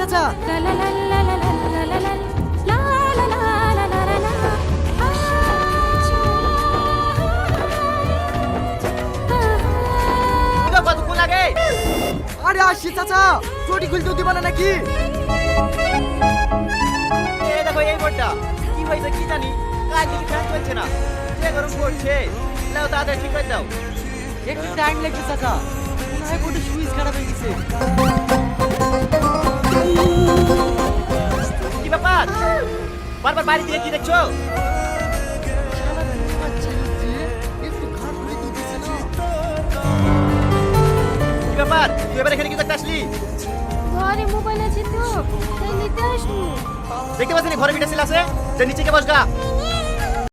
চাচা। কতক্ষণ লাগে? আরে আসছি চাচা, চটি খুলতে দিবা না নাকি? এই দেখো এই বোর্ডটা কি হয়েছে কি জানি, কাজ দেখি ফ্যান চলছে না, যে গরম পড়ছে। নাও তাড়াতাড়ি ঠিক করে দাও। একটু টাইম লাগবে চাচা, মনে হয় বোর্ডের সুইচ খারাপ হয়ে গেছে। কি ব্যাপার, বারবার বাড়ি থেকে কি দেখছো? একটু খারাপ করে দিতেছে না। কি ব্যাপার, তুই এবার এখানে কি করতে আসলি? ঘরে মোবাইল আছে তো, তাই নিতে আসবো। দেখতে পাচ্ছি ঘরে মিটার আছে, যে নিচে কে বসগা।